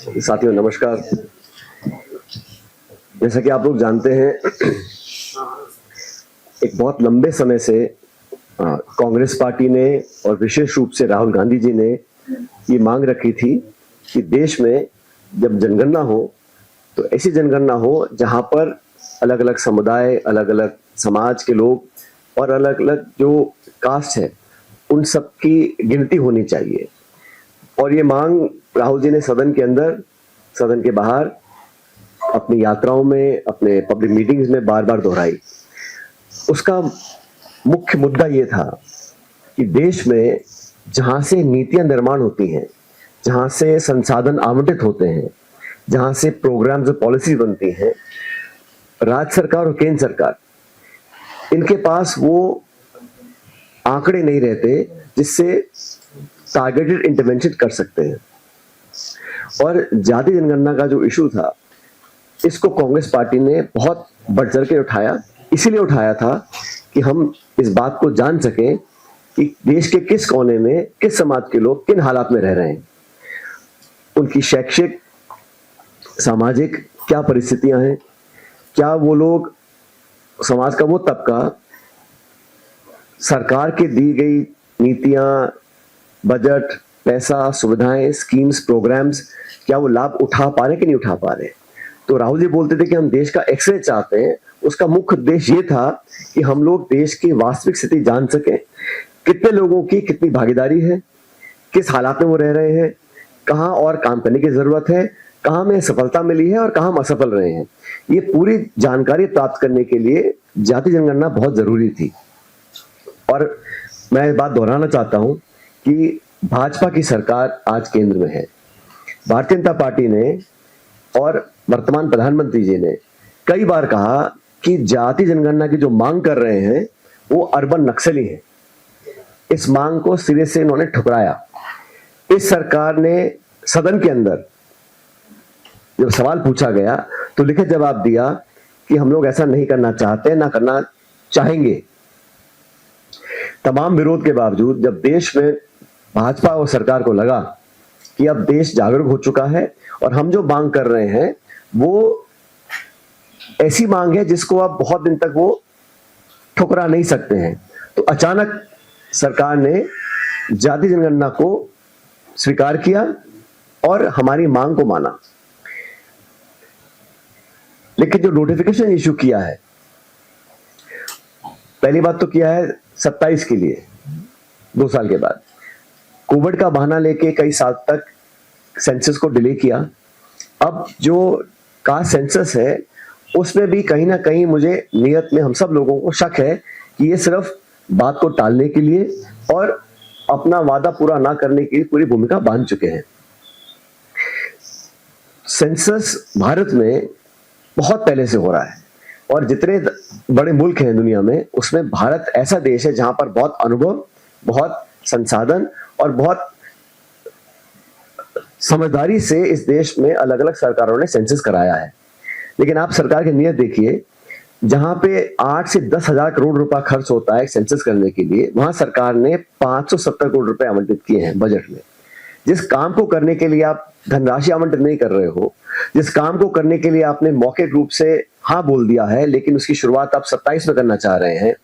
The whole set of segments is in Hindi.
साथियों नमस्कार। जैसा कि आप लोग जानते हैं, एक बहुत लंबे समय से कांग्रेस पार्टी ने और विशेष रूप से राहुल गांधी जी ने ये मांग रखी थी कि देश में जब जनगणना हो तो ऐसी जनगणना हो जहां पर अलग अलग समुदाय, अलग अलग समाज के लोग और अलग अलग जो कास्ट है उन सब की गिनती होनी चाहिए। और ये मांग राहुल जी ने सदन के अंदर, सदन के बाहर, अपनी यात्राओं में, अपने पब्लिक मीटिंग्स में बार बार दोहराई। उसका मुख्य मुद्दा ये था कि देश में जहां से नीतियां निर्माण होती हैं, जहां से संसाधन आवंटित होते हैं, जहां से प्रोग्राम्स और पॉलिसी बनती हैं, राज्य सरकार और केंद्र सरकार, इनके पास वो आंकड़े नहीं रहते जिससे टारगेटेड इंटरवेंशन कर सकते हैं। और जाति जनगणना का जो इशू था, इसको कांग्रेस पार्टी ने बहुत बढ़ चढ़ के उठाया। इसीलिए उठाया था कि हम इस बात को जान सकें कि देश के किस कोने में किस समाज के लोग किन हालात में रह रहे हैं, उनकी शैक्षिक, सामाजिक क्या परिस्थितियां हैं, क्या वो लोग, समाज का वो तबका सरकार के दी गई नीतियां, बजट, पैसा, सुविधाएं, स्कीम्स, प्रोग्राम्स, क्या वो लाभ उठा पा रहे कि नहीं उठा पा रहे। तो राहुल जी बोलते थे कि हम देश का एक्सरे चाहते हैं। उसका मुख्य उद्देश्य ये था कि हम लोग देश की वास्तविक स्थिति जान सकें, कितने लोगों की कितनी भागीदारी है, किस हालात में वो रह रहे हैं, कहाँ और काम करने की जरूरत है, कहाँ में सफलता मिली है और कहाँ हम असफल रहे हैं। ये पूरी जानकारी प्राप्त करने के लिए जाति जनगणना बहुत जरूरी थी। और मैं बात दोहराना चाहता हूं कि भाजपा की सरकार आज केंद्र में है। भारतीय जनता पार्टी ने और वर्तमान प्रधानमंत्री जी ने कई बार कहा कि जाति जनगणना की जो मांग कर रहे हैं वो अर्बन नक्सली है। इस मांग को सिरे से इन्होंने ठुकराया। इस सरकार ने सदन के अंदर जब सवाल पूछा गया तो लिखित जवाब दिया कि हम लोग ऐसा नहीं करना चाहते, ना करना चाहेंगे। तमाम विरोध के बावजूद जब देश में भाजपा और सरकार को लगा कि अब देश जागरूक हो चुका है और हम जो मांग कर रहे हैं वो ऐसी मांग है जिसको आप बहुत दिन तक वो ठुकरा नहीं सकते हैं, तो अचानक सरकार ने जाति जनगणना को स्वीकार किया और हमारी मांग को माना। लेकिन जो नोटिफिकेशन इशू किया है, पहली बात तो किया है 27 के लिए, 2 साल के बाद कोविड का बहाना लेके कई साल तक सेंसस को डिले किया। अब जो कास्ट सेंसस है उसमें भी कहीं ना कहीं मुझे नियत में हम सब लोगों को शक है कि ये सिर्फ बात को टालने के लिए और अपना वादा पूरा ना करने की पूरी भूमिका बांध चुके हैं। सेंसस भारत में बहुत पहले से हो रहा है और जितने बड़े मुल्क हैं दुनिया में उसमें भारत ऐसा देश है जहां पर बहुत अनुभव, बहुत संसाधन और बहुत समझदारी से इस देश में अलग अलग सरकारों ने सेंसस कराया है। लेकिन आप सरकार की नीयत देखिए, जहां पे 8 से 10 हजार करोड़ रुपया खर्च होता है सेंसस करने के लिए, वहां सरकार ने 570 करोड़ रुपए आवंटित किए हैं बजट में। जिस काम को करने के लिए आप धनराशि आवंटित नहीं कर रहे हो, जिस काम को करने के लिए आपने मौखिक रूप से हाँ बोल दिया है लेकिन उसकी शुरुआत आप 27 में करना चाह रहे हैं,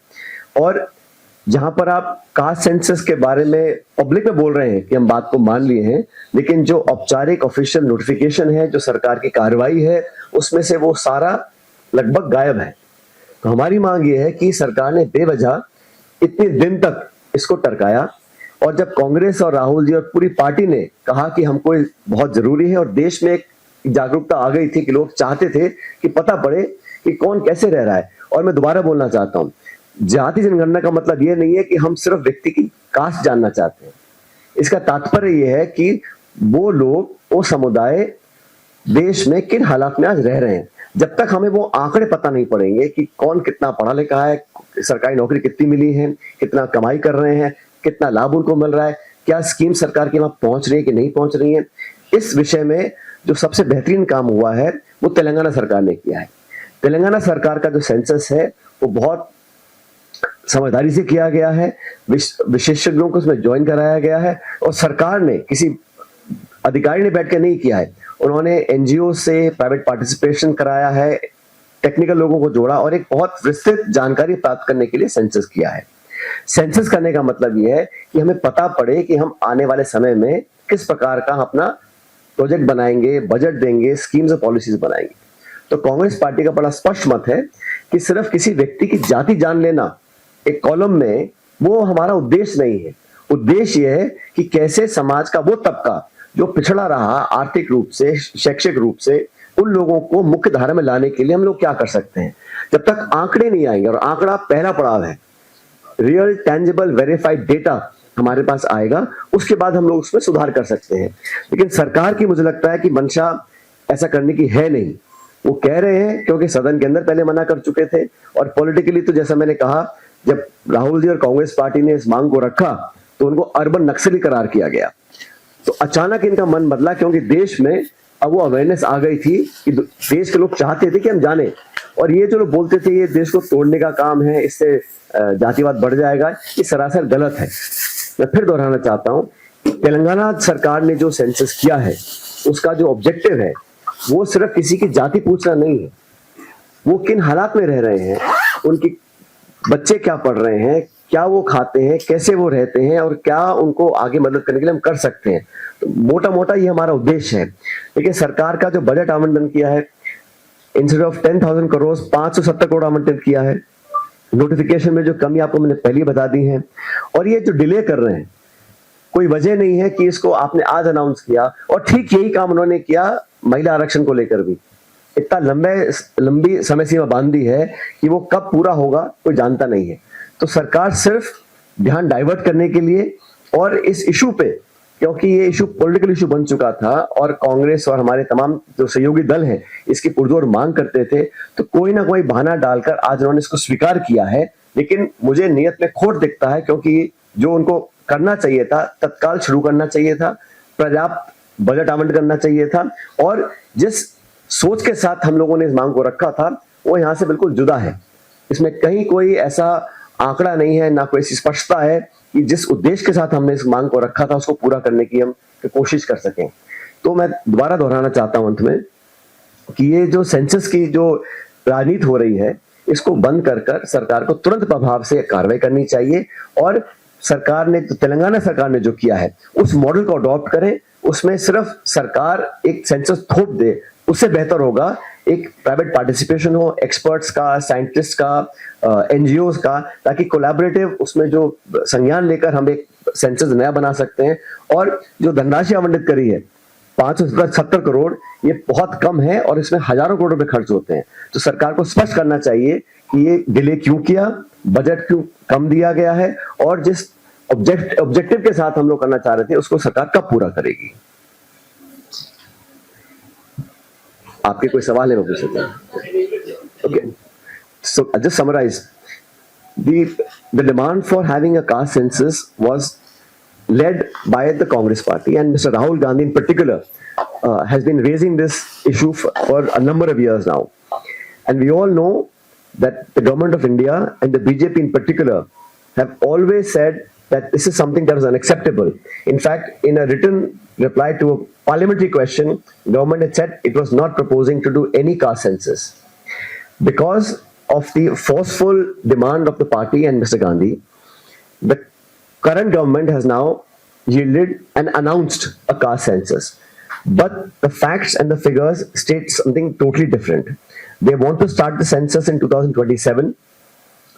और जहां पर आप कास्ट सेंसस के बारे में पब्लिक में बोल रहे हैं कि हम बात को मान लिए हैं, लेकिन जो औपचारिक ऑफिशियल नोटिफिकेशन है, जो सरकार की कार्रवाई है, उसमें से वो सारा लगभग गायब है। तो हमारी मांग ये है कि सरकार ने बेवजह इतने दिन तक इसको टरकाया, और जब कांग्रेस और राहुल जी और पूरी पार्टी ने कहा कि हमको बहुत जरूरी है और देश में एक जागरूकता आ गई थी कि लोग चाहते थे कि पता पड़े कि कौन कैसे रह रहा है। और मैं दोबारा बोलना चाहता हूं, जाति जनगणना का मतलब यह नहीं है कि हम सिर्फ व्यक्ति की कास्ट जानना चाहते हैं। इसका तात्पर्य यह है कि वो लोग, वो समुदाय देश में किन हालात में आज रह रहे हैं। जब तक हमें वो आंकड़े पता नहीं पड़ेंगे कि कौन कितना पढ़ा लिखा है, सरकारी नौकरी कितनी मिली है, कितना कमाई कर रहे हैं, कितना लाभ उनको मिल रहा है, क्या स्कीम सरकार के वहां पहुंच रही है कि नहीं पहुंच रही है, इस विषय में जो सबसे बेहतरीन काम हुआ है वो तेलंगाना सरकार ने किया है। तेलंगाना सरकार का जो सेंसस है वो बहुत समझदारी से किया गया है, विशेषज्ञों को उसमें ज्वाइन कराया गया है, और सरकार ने किसी अधिकारी ने बैठ के नहीं किया है, उन्होंने एनजीओ से प्राइवेट पार्टिसिपेशन कराया है, टेक्निकल लोगों को जोड़ा और एक बहुत विस्तृत जानकारी प्राप्त करने के लिए सेंसस किया है। सेंसस करने का मतलब यह है कि हमें पता पड़े कि हम आने वाले समय में किस प्रकार का अपना प्रोजेक्ट बनाएंगे, बजट देंगे, स्कीम्स और पॉलिसीज बनाएंगे। तो कांग्रेस पार्टी का बड़ा स्पष्ट मत है कि सिर्फ किसी व्यक्ति की जाति जान लेना एक कॉलम में, वो हमारा उद्देश्य नहीं है। उद्देश्य यह है कि कैसे समाज का वो तबका जो पिछड़ा रहा आर्थिक रूप से, शैक्षिक रूप से, उन लोगों को मुख्य धारा में लाने के लिए हम लोग क्या कर सकते हैं। जब तक आंकड़े नहीं आएंगे, और आंकड़ा पहला पड़ाव है, रियल टेंजिबल वेरीफाइड डेटा हमारे पास आएगा, उसके बाद हम लोग उसमें सुधार कर सकते हैं। लेकिन सरकार की मुझे लगता है कि मंशा ऐसा करने की है नहीं। वो कह रहे हैं क्योंकि सदन के अंदर पहले मना कर चुके थे, और पॉलिटिकली तो जैसा मैंने कहा, जब राहुल जी और कांग्रेस पार्टी ने इस मांग को रखा तो उनको अर्बन नक्सली करार किया गया। तो अचानक इनका मन बदला क्योंकि देश में अब वो अवेयरनेस आ गई थी कि देश के लोग चाहते थे कि हम जाने, और ये जो लोग बोलते थे ये देश को तोड़ने का काम है, इससे जातिवाद बढ़ जाएगा, ये सरासर गलत है। मैं फिर दोहराना चाहता हूँ, तेलंगाना सरकार ने जो सेंसस किया है उसका जो ऑब्जेक्टिव है वो सिर्फ किसी की जाति पूछना नहीं है, वो किन हालात में रह रहे हैं, उनकी बच्चे क्या पढ़ रहे हैं, क्या वो खाते हैं, कैसे वो रहते हैं, और क्या उनको आगे मदद करने के लिए हम कर सकते हैं। तो मोटा मोटा ये हमारा उद्देश्य है। लेकिन सरकार का जो बजट आवंटन किया है, इंस्टेड ऑफ 10,000 करोड़ 570 करोड़ आवंटित किया है। नोटिफिकेशन में जो कमी आपको मैंने पहले ही बता दी है, और ये जो डिले कर रहे हैं, कोई वजह नहीं है कि इसको आपने आज अनाउंस किया, और ठीक यही काम उन्होंने किया महिला आरक्षण को लेकर भी। इतना लंबी समय सीमा बांध दी है कि वो कब पूरा होगा कोई जानता नहीं है। तो सरकार सिर्फ ध्यान डाइवर्ट करने के लिए, और इस इशू पे, क्योंकि ये इशू पॉलिटिकल इशू बन चुका था और कांग्रेस और हमारे तमाम जो सहयोगी दल हैं इसकी पुरजोर मांग करते थे, तो कोई ना कोई बहाना डालकर आज उन्होंने इसको स्वीकार किया है। लेकिन मुझे नियत में खोट दिखता है, क्योंकि जो उनको करना चाहिए था तत्काल शुरू करना चाहिए था, पर्याप्त बजट आवंटन करना चाहिए था, और जिस सोच के साथ हम लोगों ने इस मांग को रखा था वो यहाँ से बिल्कुल जुदा है। इसमें कहीं कोई ऐसा आंकड़ा नहीं है, ना कोई ऐसी स्पष्टता है कि जिस उद्देश्य के साथ हमने इस मांग को रखा था उसको पूरा करने की हम कोशिश कर सकें। तो मैं दोबारा दोहराना चाहता हूं अंत में कि ये जो सेंसस की जो राजनीति हो रही है, इसको बंद कर सरकार को तुरंत प्रभाव से कार्रवाई करनी चाहिए, और सरकार ने, तो तेलंगाना सरकार ने जो किया है उस मॉडल को अडॉप्ट करें। उसमें सिर्फ सरकार एक सेंसस थोप दे, उससे बेहतर होगा एक प्राइवेट पार्टिसिपेशन हो, एक्सपर्ट्स का, साइंटिस्ट का, एनजीओज का, ताकि कोलैबोरेटिव उसमें जो संज्ञान लेकर हम एक सेंसस नया बना सकते हैं। और जो धनराशि आवंटित करी है 570 करोड़, ये बहुत कम है और इसमें हजारों करोड़ रुपए खर्च होते हैं। तो सरकार को स्पष्ट करना चाहिए कि ये डिले क्यों किया, बजट क्यों कम दिया गया है, और जिस ऑब्जेक्टिव के साथ हम लोग करना चाह रहे थे उसको सरकार कब पूरा करेगी। आपके कोई सवाल है मैं पूछ सकता हूं? Okay, so just summarize, the demand for having a caste census was led by the Congress party, and Mr. Rahul Gandhi in particular has been raising this issue for a number of years now, and we all know that the government of India and the BJP in particular have always said that this is something that is unacceptable. In fact, in a written reply to a parliamentary question, government had said it was not proposing to do any caste census. Because of the forceful demand of the party and Mr. Gandhi, the current government has now yielded and announced a caste census. But the facts and the figures state something totally different. They want to start the census in 2027.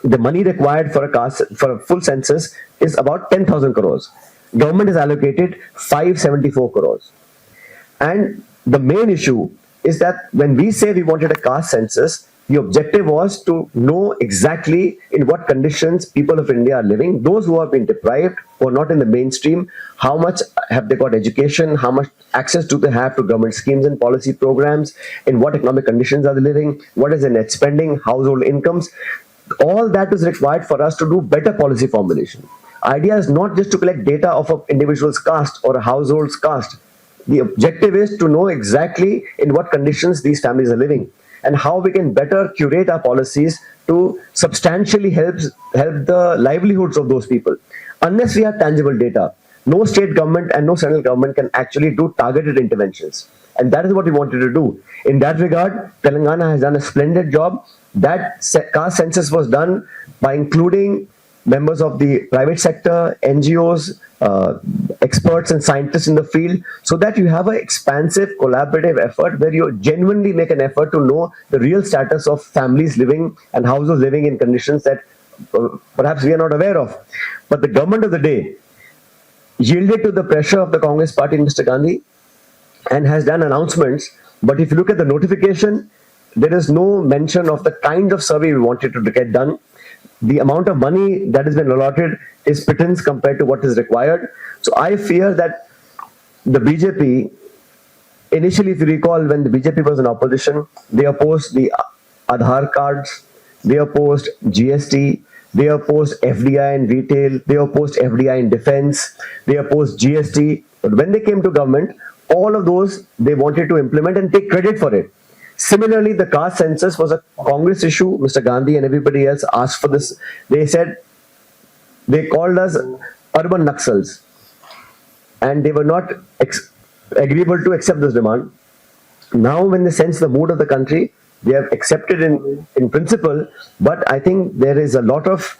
The money required for a full census is about 10,000 crores. Government has allocated 574 crores. And the main issue is that when we say we wanted a caste census, the objective was to know exactly in what conditions people of India are living, those who have been deprived, who are not in the mainstream, how much have they got education, how much access do they have to government schemes and policy programs, in what economic conditions are they living, what is their net spending, household incomes. All that is required for us to do better policy formulation. Idea is not just to collect data of an individual's caste or a household's caste. The objective is to know exactly in what conditions these families are living and how we can better curate our policies to substantially help the livelihoods of those people. Unless we have tangible data, no state government and no central government can actually do targeted interventions. And that is what we wanted to do. In that regard, Telangana has done a splendid job. That caste census was done by including members of the private sector, NGOs, experts and scientists in the field, so that you have an expansive collaborative effort where you genuinely make an effort to know the real status of families living and households living in conditions that perhaps we are not aware of. But the government of the day yielded to the pressure of the Congress party and Mr. Gandhi and has done announcements. But if you look at the notification, there is no mention of the kind of survey we wanted to get done. The amount of money that has been allotted is pittance compared to what is required. So I fear that the BJP, initially, if you recall, when the BJP was in opposition, they opposed the Aadhaar cards, they opposed GST, they opposed FDI in retail, they opposed FDI in defense, they opposed GST. But when they came to government, all of those they wanted to implement and take credit for it. Similarly, the caste census was a Congress issue. Mr. Gandhi and everybody else asked for this. They said, they called us urban Naxals. And they were not agreeable to accept this demand. Now, when they sense the mood of the country, they have accepted in principle. But I think there is a lot of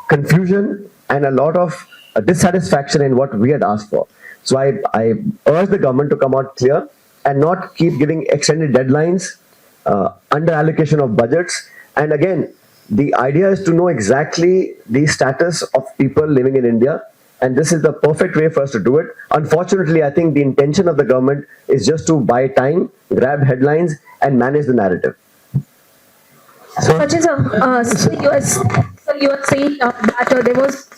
confusion and a lot of dissatisfaction in what we had asked for. So I urge the government to come out clear and not keep giving extended deadlines, under allocation of budgets. And again, the idea is to know exactly the status of people living in India. And this is the perfect way for us to do it. Unfortunately, I think the intention of the government is just to buy time, grab headlines, and manage the narrative. Sachin sir, you are saying that there was.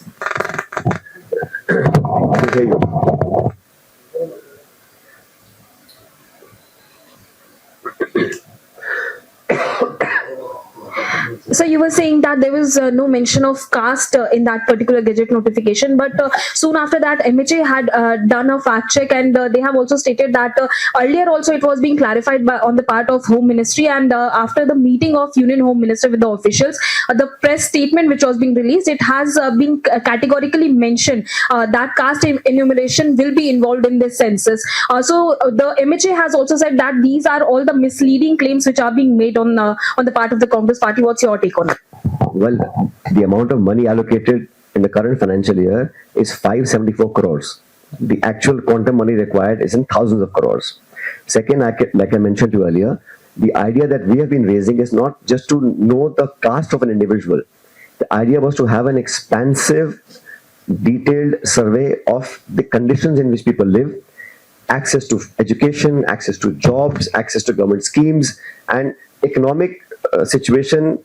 So you were saying that there was no mention of caste in that particular Gazette notification, but soon after that MHA had done a fact check, and they have also stated that earlier also it was being clarified on the part of Home Ministry, and after the meeting of Union Home Minister with the officials, the press statement which was being released, it has been categorically mentioned that caste enumeration will be involved in this census. So the MHA has also said that these are all the misleading claims which are being made on the part of the Congress party. What's your take on it? Well, the amount of money allocated in the current financial year is 574 crores. The actual quantum money required is in thousands of crores. Second, like I mentioned to you earlier, the idea that we have been raising is not just to know the caste of an individual. The idea was to have an expansive, detailed survey of the conditions in which people live, access to education, access to jobs, access to government schemes, and economic situation,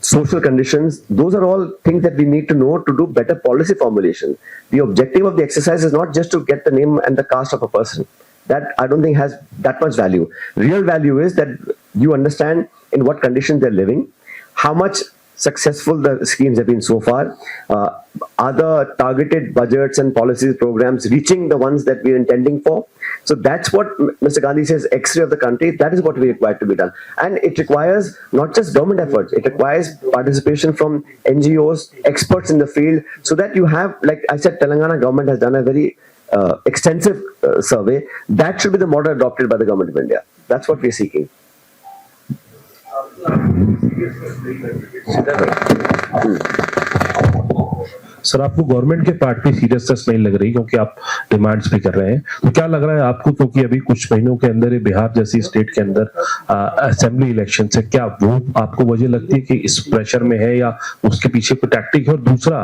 social conditions. Those are all things that we need to know to do better policy formulation. The objective of the exercise is not just to get the name and the caste of a person. That I don't think has that much value. Real value is that you understand in what conditions they're living, how much successful the schemes have been so far, are the targeted budgets and policies programs reaching the ones that we're intending for. So that's what Mr. Gandhi says, X-ray of the country. That is what we require to be done. And it requires not just government efforts, it requires participation from NGOs, experts in the field, so that you have, like I said, Telangana government has done a very extensive survey. That should be the model adopted by the government of India. That's what we're seeking. Sir, आपको गवर्नमेंट के पार्ट पे सीरियसनेस नहीं लग रही क्योंकि आप डिमांड्स भी कर रहे हैं, तो क्या लग रहा है आपको, क्योंकि अभी कुछ महीनों के अंदर ये बिहार जैसी स्टेट के अंदर असेंबली इलेक्शन है, क्या वो आपको वजह लगती है कि इस प्रेशर में है या उसके पीछे कोई टैक्टिक है? और दूसरा,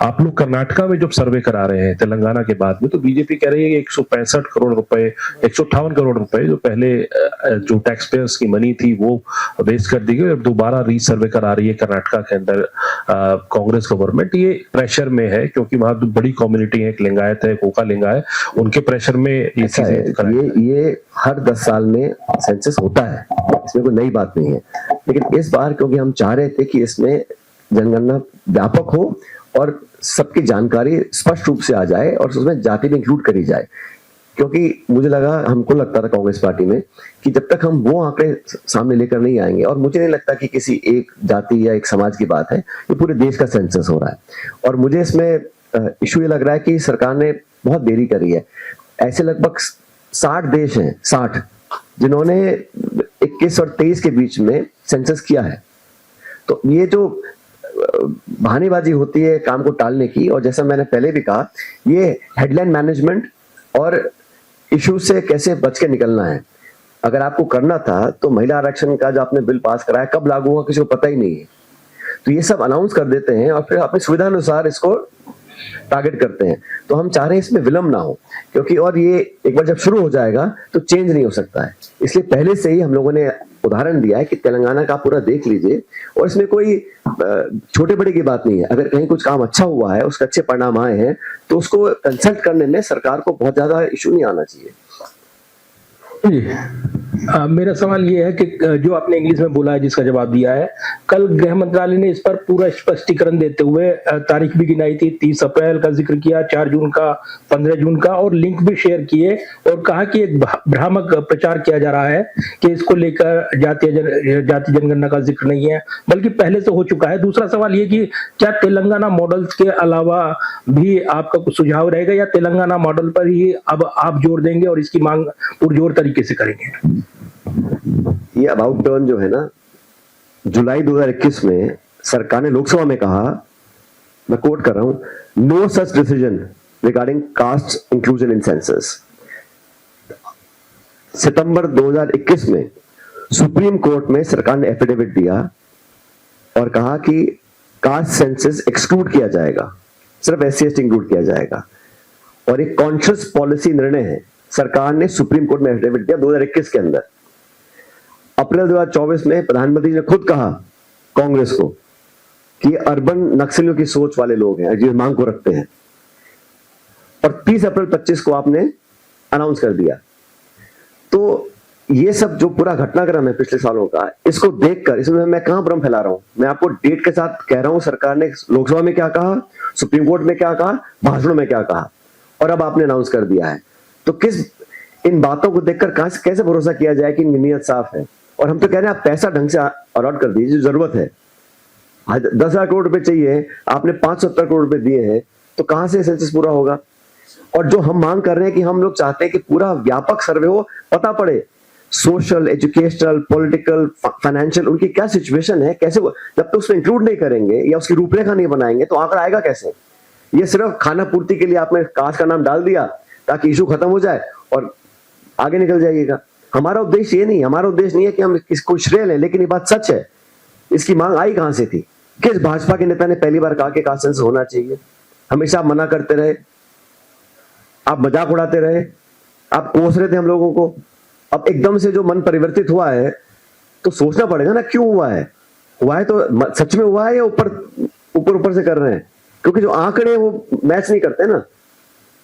आप लोग कर्नाटका में जब सर्वे करा रहे हैं तेलंगाना के बाद में, तो बीजेपी कह रही है कि 165 करोड़ रुपए, 158 करोड़ रुपए जो पहले जो टैक्स पेयर्स की मनी थी वो वेस्ट कर दी गई, और दोबारा रीसर्वे करा रही है कर्नाटका के अंदर कांग्रेस गवर्नमेंट। ये प्रेशर में है क्योंकि वहां तो बड़ी कम्युनिटी है, एक लिंगायत है, कोका लिंगा है, उनके प्रेशर में ये हर 10 साल में सेंसस होता है, इसमें कोई नई बात नहीं है। लेकिन इस बार क्योंकि हम चाह रहे थे कि इसमें जनगणना व्यापक हो और सबकी जानकारी स्पष्ट रूप से आ जाए और उसमें जाति भी इंक्लूड करी जाए, क्योंकि मुझे लगा, हमको लगता था कांग्रेस पार्टी में कि जब तक हम वो आंकड़े सामने लेकर नहीं आएंगे, और मुझे नहीं लगता कि किसी एक जाति या एक समाज की बात है, ये पूरे देश का सेंसस हो रहा है। और मुझे इसमें इशू ये लग रहा है कि सरकार ने बहुत देरी करी है। ऐसे लगभग 60 देश हैं, 60, जिन्होंने 21 और 23 के बीच में सेंसस किया है। तो ये जो बहानेबाजी होती है काम को टालने की, और जैसा मैंने पहले भी कहा, ये हेडलाइन मैनेजमेंट और इशू से कैसे बच के निकलना है। अगर आपको करना था तो महिला आरक्षण का जो आपने बिल पास कराया कब लागू हुआ किसी को पता ही नहीं है। तो ये सब अनाउंस कर देते हैं और फिर अपनी सुविधा अनुसार इसको टारगेट करते हैं। तो हम चाह रहे हैं इसमें विलंब ना हो, क्योंकि और ये एक बार जब शुरू हो जाएगा तो चेंज नहीं हो सकता है। इसलिए पहले से ही हम लोगों ने उदाहरण दिया है कि तेलंगाना का पूरा देख लीजिए, और इसमें कोई छोटे बड़े की बात नहीं है। अगर कहीं कुछ काम अच्छा हुआ है, उसके अच्छे परिणाम आए हैं, तो उसको कंसल्ट करने में सरकार को बहुत ज्यादा इशू नहीं आना चाहिए। मेरा सवाल ये है कि जो आपने इंग्लिश में बोला है, जिसका जवाब दिया है, कल गृह मंत्रालय ने इस पर पूरा स्पष्टीकरण देते हुए तारीख भी गिनाई थी, 30 अप्रैल का जिक्र किया, 4 जून का, 15 जून का, और लिंक भी शेयर किए, और कहा कि एक भ्रामक प्रचार किया जा रहा है कि इसको लेकर जाति जनगणना का जिक्र नहीं है, बल्कि पहले से हो चुका है। दूसरा सवाल ये कि क्या तेलंगाना मॉडल के अलावा भी आपका कुछ सुझाव रहेगा, या तेलंगाना मॉडल पर ही अब आप जोर देंगे और इसकी मांग पुरजोर तरीके से करेंगे? ये अबाउट टर्न जो है ना, जुलाई 2021 में सरकार ने लोकसभा में कहा, मैं कोट कर रहा हूं, no such decision regarding caste inclusion in census. सितंबर 2021 में सुप्रीम कोर्ट में सरकार ने एफिडेविट दिया और कहा कि कास्ट सेंसस एक्सक्लूड किया जाएगा, सिर्फ SC/ST इंक्लूड किया जाएगा, और एक कॉन्शियस पॉलिसी निर्णय है। सरकार ने सुप्रीम कोर्ट में एफिडेविट दिया 2021 के अंदर। अप्रैल 2024 में प्रधानमंत्री ने खुद कहा कांग्रेस को कि ये अर्बन नक्सलियों की सोच वाले लोग हैं जो मांग को रखते हैं, और 30 अप्रैल 25 को आपने अनाउंस कर दिया। तो ये सब जो पूरा घटनाक्रम है पिछले सालों का, इसको देखकर इसमें मैं कहां भ्रम फैला रहा हूं? मैं आपको डेट के साथ कह रहा हूं, सरकार ने लोकसभा में क्या कहा, सुप्रीम कोर्ट में क्या कहा, भाषणों में क्या कहा, और अब आपने अनाउंस कर दिया है। तो किस इन बातों को देखकर कैसे भरोसा किया जाए कि इनकी नीयत साफ है? और हम तो कह रहे हैं आप पैसा ढंग से अलॉट कर दीजिए, जो जरूरत है। 10,000 करोड़ रुपए चाहिए, आपने 570 करोड़ रुपए दिए हैं, तो कहां से सेंसस पूरा होगा? और जो हम मांग कर रहे हैं कि हम लोग चाहते हैं कि पूरा व्यापक सर्वे हो, पता पड़े सोशल, एजुकेशनल, पॉलिटिकल, फाइनेंशियल उनकी क्या सिचुएशन है, कैसे, जब तक उसको इंक्लूड नहीं करेंगे या उसकी रूपरेखा नहीं बनाएंगे तो आंकड़ा आएगा कैसे? ये सिर्फ खाना पूर्ति के लिए आपने कास्ट का नाम डाल दिया ताकि इशू खत्म हो जाए और आगे निकल जाइएगा। हमारा उद्देश्य ये नहीं, हमारा उद्देश्य नहीं है कि हम इसको श्रेय लें, लेकिन ये बात सच है। इसकी मांग आई कहां से थी? किस भाजपा के नेता ने पहली बार कहा कि कास्ट सेंसस होना चाहिए? हमेशा आप मना करते रहे, आप मजाक उड़ाते रहे, आप कोस रहे थे हम लोगों को। अब एकदम से जो मन परिवर्तित हुआ है तो सोचना पड़ेगा ना क्यों हुआ है। हुआ है तो सच में हुआ है या ऊपर से कर रहे हैं? क्योंकि जो आंकड़े वो मैच नहीं करते ना।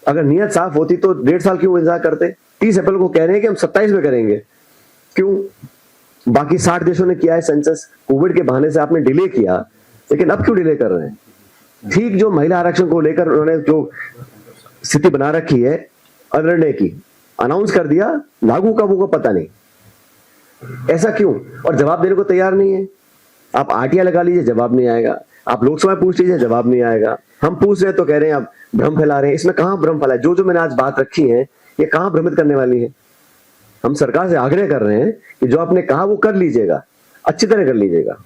अगर नियत साफ होती तो 1.5 साल क्यों इंतजार करते? 30 अप्रैल को कह रहे हैं कि हम 27 में करेंगे, क्यों? बाकी 60 देशों ने किया है सेंसस, कोविड के बहाने से आपने डिले किया, लेकिन अब क्यों डिले कर रहे हैं? ठीक जो महिला आरक्षण को लेकर उन्होंने जो स्थिति बना रखी है अनिर्णय की, अनाउंस कर दिया, लागू कब होगा पता नहीं। ऐसा क्यों? और जवाब देने को तैयार नहीं है। आप RTI लगा लीजिए, जवाब नहीं आएगा। आप लोकसभा में पूछ लीजिए, जवाब नहीं आएगा। हम पूछ रहे हैं तो कह रहे हैं आप भ्रम फैला रहे हैं। इसमें कहां भ्रम फैला है? जो मैंने आज बात रखी है ये कहां भ्रमित करने वाली है? हम सरकार से आग्रह कर रहे हैं कि जो आपने कहा वो कर लीजिएगा, अच्छी तरह कर लीजिएगा।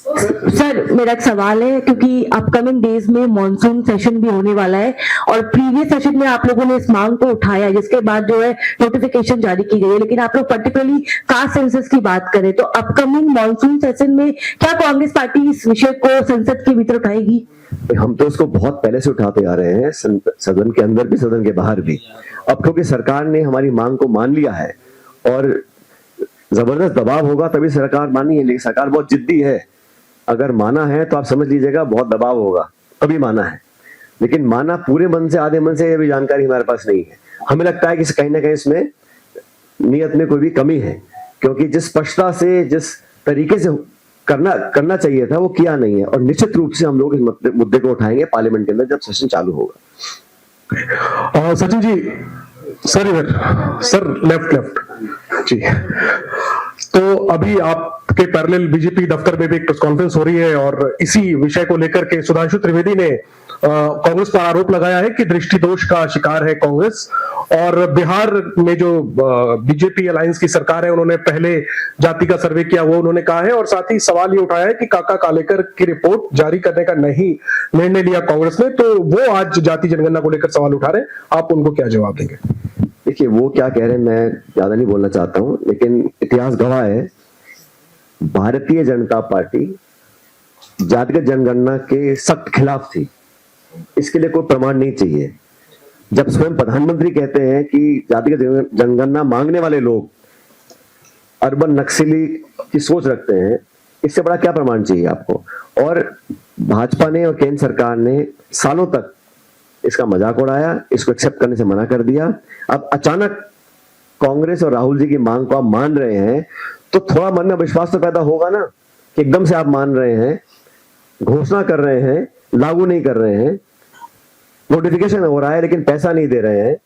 सर मेरा एक सवाल है, क्योंकि अपकमिंग डेज में मॉनसून सेशन भी होने वाला है और प्रीवियस सेशन में आप लोगों ने इस मांग को उठाया, जिसके बाद जो है नोटिफिकेशन जारी की गई है, लेकिन आप लोग पर्टिकुलरली कास्ट सेंसस की बात करें तो अपकमिंग मॉनसून सेशन में क्या कांग्रेस पार्टी इस विषय को संसद के भीतर उठाएगी? हम तो इसको बहुत पहले से उठाते आ रहे हैं, सदन के अंदर भी सदन के बाहर भी। अब क्योंकि सरकार ने हमारी मांग को मान लिया है और जबरदस्त दबाव होगा तभी सरकार मानी है, लेकिन सरकार बहुत जिद्दी है। अगर माना है तो आप समझ लीजिएगा बहुत दबाव होगा तभी माना है, लेकिन माना पूरे मन से आधे मन से ये भी जानकारी हमारे पास नहीं है। हमें लगता है कि कहीं ना कहीं इसमें नियत में कोई भी कमी है, क्योंकि जिस स्पष्टता से जिस तरीके से करना चाहिए था वो किया नहीं है। और निश्चित रूप से हम लोग इस मुद्दे को उठाएंगे पार्लियामेंट के अंदर जब सेशन चालू होगा। सचिन जी, सर लेफ्ट जी। तो अभी आपके पैरेलल बीजेपी दफ्तर में भी एक प्रेस कॉन्फ्रेंस हो रही है और इसी विषय को लेकर के सुधांशु त्रिवेदी ने कांग्रेस पर आरोप लगाया है कि दृष्टि दोष का शिकार है कांग्रेस। और बिहार में जो बीजेपी अलायंस की सरकार है उन्होंने पहले जाति का सर्वे किया, वो उन्होंने कहा है। और साथ ही सवाल ये उठाया है कि काका कालेकर की रिपोर्ट जारी करने का नहीं निर्णय लिया कांग्रेस ने, तो वो आज जाति जनगणना को लेकर सवाल उठा रहे हैं। आप उनको क्या जवाब देंगे? देखिए, वो क्या कह रहे हैं मैं ज्यादा नहीं बोलना चाहता हूं, लेकिन इतिहास गवाह है भारतीय जनता पार्टी जातिगत जनगणना के सख्त खिलाफ थी। इसके लिए कोई प्रमाण नहीं चाहिए। जब स्वयं प्रधानमंत्री कहते हैं कि जातिगत जनगणना मांगने वाले लोग अर्बन नक्सली की सोच रखते हैं, इससे बड़ा क्या प्रमाण चाहिए आपको? और भाजपा ने और केंद्र सरकार ने सालों तक इसका मजाक उड़ाया, इसको एक्सेप्ट करने से मना कर दिया। अब अचानक कांग्रेस और राहुल जी की मांग को आप मान रहे हैं, तो थोड़ा मन में विश्वास तो पैदा होगा ना कि एकदम से आप मान रहे हैं, घोषणा कर रहे हैं, लागू नहीं कर रहे हैं, नोटिफिकेशन हो रहा है लेकिन पैसा नहीं दे रहे हैं।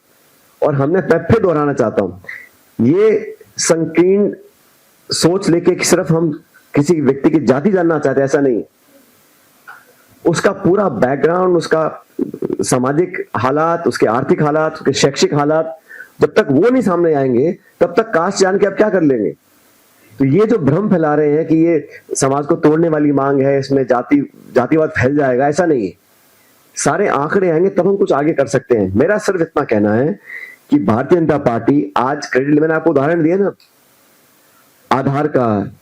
और हमने फिर दोहराना चाहता हूं, ये संकीर्ण सोच लेके कि सिर्फ हम किसी व्यक्ति की जाति जानना चाहते हैं, ऐसा नहीं। उसका पूरा बैकग्राउंड, उसका सामाजिक हालात, उसके आर्थिक हालात, उसके शैक्षिक हालात, जब तक वो नहीं सामने आएंगे तब तक कास्ट जान के आप क्या कर लेंगे? तो ये जो भ्रम फैला रहे हैं कि ये समाज को तोड़ने वाली मांग है, इसमें जातिवाद फैल जाएगा, ऐसा नहीं है। सारे आंकड़े आएंगे तब हम कुछ आगे कर सकते हैं। मेरा सिर्फ इतना कहना है कि भारतीय जनता पार्टी आज क्रेडिट, मैंने आपको उदाहरण दिया ना, आधार का,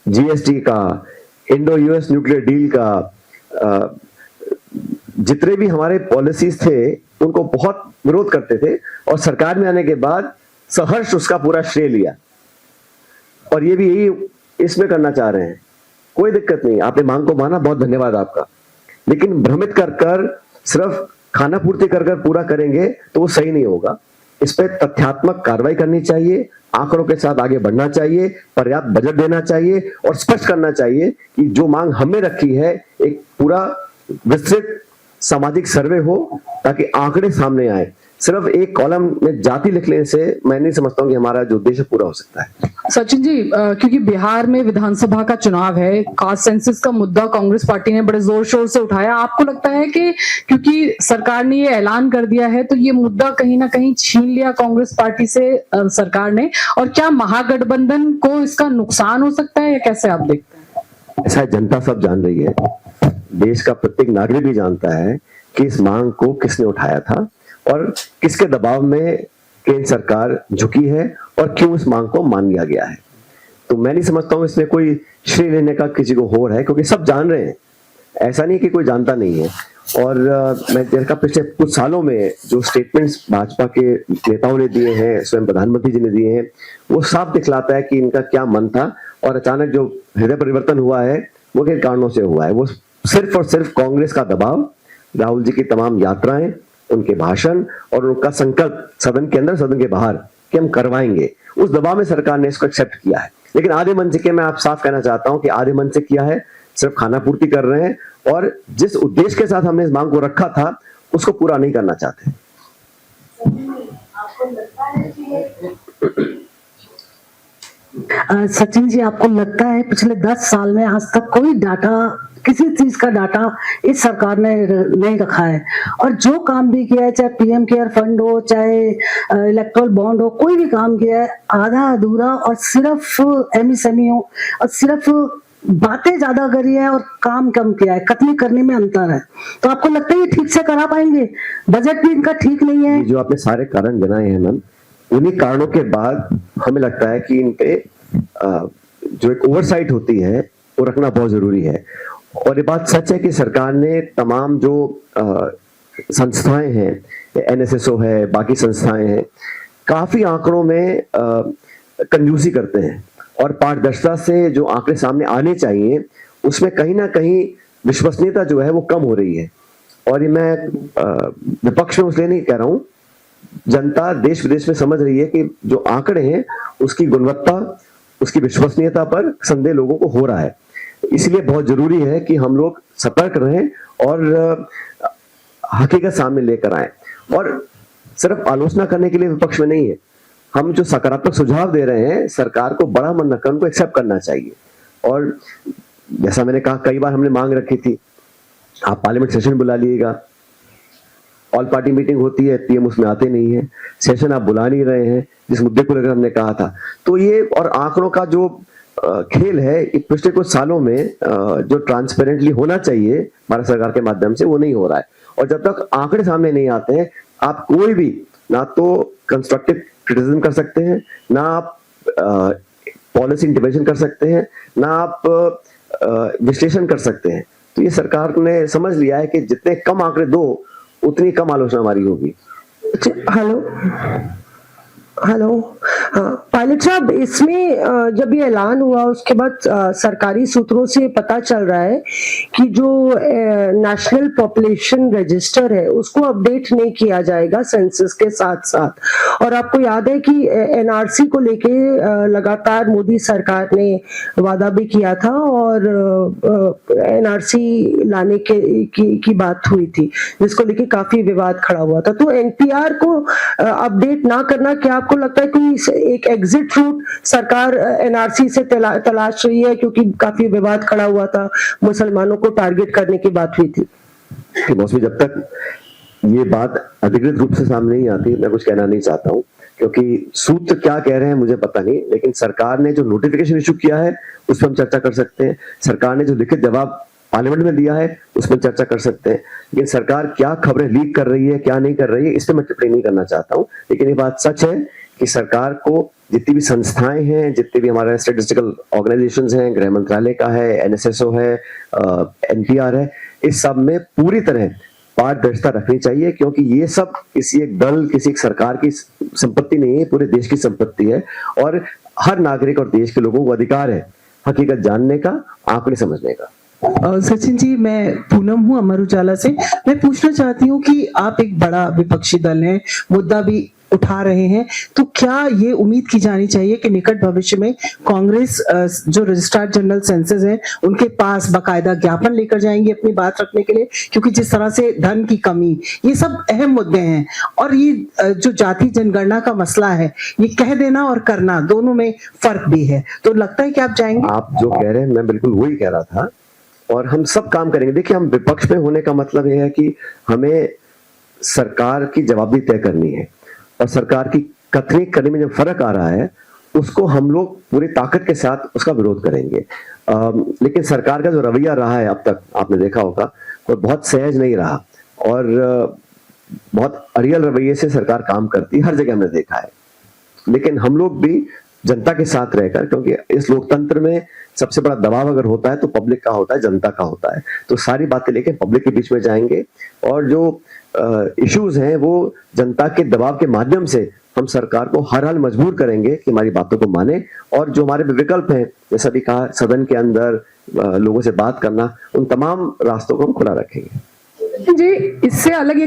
जीएसटी का, इंडो यूएस न्यूक्लियर डील का, जितने भी हमारे पॉलिसीज थे उनको बहुत विरोध करते थे और सरकार में आने के बाद सहर्ष उसका पूरा श्रेय लिया। और ये भी यही इसमें करना चाह रहे हैं। कोई दिक्कत नहीं, आपने मांग को माना, बहुत धन्यवाद आपका। लेकिन भ्रमित कर सिर्फ खाना पूर्ति कर पूरा करेंगे तो वो सही नहीं होगा। इस पे तथ्यात्मक कार्रवाई करनी चाहिए, आंकड़ों के साथ आगे बढ़ना चाहिए, पर्याप्त बजट देना चाहिए और स्पष्ट करना चाहिए कि जो मांग हमने रखी है एक पूरा विस्तृत सामाजिक सर्वे हो ताकि आंकड़े सामने आए। सिर्फ एक कॉलम में जाति लिख लेने से मैं नहीं समझता हूं कि हमारा जो उद्देश्य पूरा हो सकता है। सचिन जी, क्योंकि बिहार में विधानसभा का चुनाव है, कास्ट सेंसस का मुद्दा कांग्रेस पार्टी ने बड़े जोर शोर से उठाया। आपको लगता है कि क्योंकि सरकार ने ये ऐलान कर दिया है तो ये मुद्दा कहीं ना कहीं छीन लिया कांग्रेस पार्टी से सरकार ने, और क्या महागठबंधन को इसका नुकसान हो सकता है या कैसे आप देखते हैं? ऐसा जनता सब जान रही है, देश का प्रत्येक नागरिक भी जानता है कि इस मांग को किसने उठाया था और किसके दबाव में केंद्र सरकार झुकी है और क्यों इस मांग को मान लिया गया है। तो मैं नहीं समझता हूं इसमें कोई श्रेय लेने का किसी को हो रहा है, क्योंकि सब जान रहे हैं। ऐसा नहीं कि कोई जानता नहीं है। और मैं देखा पिछले कुछ सालों में जो स्टेटमेंट्स भाजपा के नेताओं ने दिए हैं, स्वयं प्रधानमंत्री जी ने दिए हैं, वो साफ दिखलाता है कि इनका क्या मन था। और अचानक जो हृदय परिवर्तन हुआ है वो किन कारणों से हुआ है? वो सिर्फ और सिर्फ कांग्रेस का दबाव, राहुल जी की तमाम यात्राएं, उनके भाषण और उनका संकल्प सदन के अंदर सदन के बाहर कि हम करवाएंगे, उस दबाव में सरकार ने इसको एक्सेप्ट किया है। लेकिन आधे मन से के मैं आप साफ कहना चाहता हूं कि आधे मन से किया है, सिर्फ खाना पूर्ति कर रहे हैं और जिस उद्देश्य के साथ हमने इस मांग को रखा था उसको पूरा नहीं करना चाहते। सचिन जी, आपको लगता है पिछले 10 साल में आज तक कोई डाटा, किसी चीज का डाटा इस सरकार ने नहीं रखा है? और जो काम भी किया है, चाहे पीएम केयर फंड हो, चाहे इलेक्ट्रल बॉन्ड हो, कोई भी काम किया है आधा अधूरा और सिर्फ एमएसएमई हो और सिर्फ बातें ज्यादा करी है और काम कम किया है, कतनी करने में अंतर है। तो आपको लगता है ये ठीक से करा पाएंगे? बजट भी इनका ठीक नहीं है। जो आपने सारे कारण गिनाए हैं मैम, उन्हीं कारणों के बाद हमें लगता है कि इन पे जो एक ओवरसाइट होती है वो रखना बहुत जरूरी है। और ये बात सच है कि सरकार ने तमाम जो संस्थाएं हैं, एनएसएसओ है, बाकी संस्थाएं हैं, काफी आंकड़ों में कंजूसी करते हैं और पारदर्शिता से जो आंकड़े सामने आने चाहिए उसमें कहीं ना कहीं विश्वसनीयता जो है वो कम हो रही है। और ये मैं विपक्ष में इसलिए नहीं कह रहा हूं, जनता देश विदेश में समझ रही है कि जो आंकड़े हैं उसकी गुणवत्ता, उसकी विश्वसनीयता पर संदेह लोगों को हो रहा है। इसलिए बहुत जरूरी है कि हम लोग सतर्क रहें और हकीकत सामने लेकर आए। और सिर्फ आलोचना करने के लिए विपक्ष में नहीं है। हम जो सकारात्मक सुझाव दे रहे हैं सरकार को बड़ा मन रखकर उनको एक्सेप्ट करना चाहिए। और जैसा मैंने कहा कई बार हमने मांग रखी थी, आप पार्लियामेंट सेशन बुला लीजिएगा, ऑल पार्टी मीटिंग होती है, पीएम उसमें आते नहीं है, सेशन आप बुला नहीं रहे हैं जिस मुद्दे को लेकर हमने कहा था। तो ये और आंकड़ों का जो खेल है पिछले कुछ सालों में जो ट्रांसपेरेंटली होना चाहिए भारत सरकार के माध्यम से वो नहीं हो रहा है। और जब तक आंकड़े सामने नहीं आते हैं आप कोई भी ना तो कंस्ट्रक्टिव क्रिटिसिज्म कर सकते हैं, ना आप पॉलिसी इंटरवेंशन कर सकते हैं, ना आप विश्लेषण कर सकते हैं। तो ये सरकार ने समझ लिया है कि जितने कम आंकड़े दो उतनी कम आलोचना हमारी होगी। हेलो हाँ पायलट साहब, इसमें जब ये ऐलान हुआ उसके बाद सरकारी सूत्रों से पता चल रहा है कि जो नेशनल पॉपुलेशन रजिस्टर है उसको अपडेट नहीं किया जाएगा सेंसस के साथ साथ। और आपको याद है कि एनआरसी को लेके लगातार मोदी सरकार ने वादा भी किया था और एनआरसी लाने की बात हुई थी जिसको लेके काफी विवाद खड़ा हुआ था। तो एनपीआर को अपडेट ना करना, क्या आपको लगता है कि एक एग्जिट रूट सरकार एनआरसी से तलाश रही है, क्योंकि काफी विवाद खड़ा हुआ था, मुसलमानों को टारगेट करने की बात हुई थी? मौसमी, जब तक ये बात अधिकृत रूप से सामने नहीं आती मैं कुछ कहना नहीं चाहता हूँ, क्योंकि सूत्र क्या कह रहे हैं मुझे पता नहीं। लेकिन सरकार ने जो नोटिफिकेशन इशू किया है उस पर हम चर्चा कर सकते हैं, सरकार ने जो लिखित जवाब पार्लियामेंट में दिया है उस पर चर्चा कर सकते हैं। लेकिन सरकार क्या खबरें लीक कर रही है क्या नहीं कर रही है इस पर मैं टिप्पणी नहीं करना चाहता हूँ। लेकिन ये बात सच है कि सरकार को जितनी भी संस्थाएं हैं, जितने भी हमारे स्टैटिस्टिकल ऑर्गेनाइजेशंस हैं, गृह मंत्रालय का है, एनएसएसओ है, एनपीआर है, इस सब में पूरी तरह पारदर्शिता रखनी चाहिए, क्योंकि ये सब किसी एक दल किसी एक सरकार की संपत्ति नहीं है, पूरे देश की संपत्ति है। और हर नागरिक और देश के लोगों को अधिकार है हकीकत जानने का, आंकड़े समझने का। सचिन जी, मैं पूनम हूँ अमर उजाला से। मैं पूछना चाहती हूँ कि आप एक बड़ा विपक्षी दल हैं, मुद्दा भी उठा रहे हैं, तो क्या ये उम्मीद की जानी चाहिए कि निकट भविष्य में कांग्रेस जो रजिस्ट्रार जनरल सेंसस हैं उनके पास बाकायदा ज्ञापन लेकर जाएंगे अपनी बात रखने के लिए? क्योंकि जिस तरह से धन की कमी, ये सब अहम मुद्दे हैं। और ये जो जाति जनगणना का मसला है, ये कह देना और करना दोनों में फर्क भी है, तो लगता है कि आप जाएंगे? आप जो कह रहे हैं मैं बिल्कुल वही कह रहा था, और हम सब काम करेंगे। देखिए, हम विपक्ष में होने का मतलब यह है कि हमें सरकार की जवाबदेही तय करनी है, और सरकार की कथनी करने में जो फर्क आ रहा है उसको हम लोग पूरी ताकत के साथ उसका विरोध करेंगे। लेकिन सरकार का जो रवैया रहा है अब तक आपने देखा होगा, वो बहुत सहज नहीं रहा और बहुत अड़ियल रवैये से सरकार काम करती है, हर जगह हमने देखा है। लेकिन हम लोग भी जनता के साथ रहकर, क्योंकि इस लोकतंत्र में सबसे बड़ा दबाव अगर होता है तो पब्लिक का होता है, जनता का होता है, तो सारी बातें लेके पब्लिक के बीच में जाएंगे और जो इश्यूज हैं वो जनता के दबाव के माध्यम से हम सरकार को हर हाल मजबूर करेंगे कि हमारी बातों को माने। और जो हमारे विकल्प हैं, जैसा भी कहा, सदन के अंदर लोगों से बात करना, उन तमाम रास्तों को हम खुला रखेंगे। जी, इससे अलग एक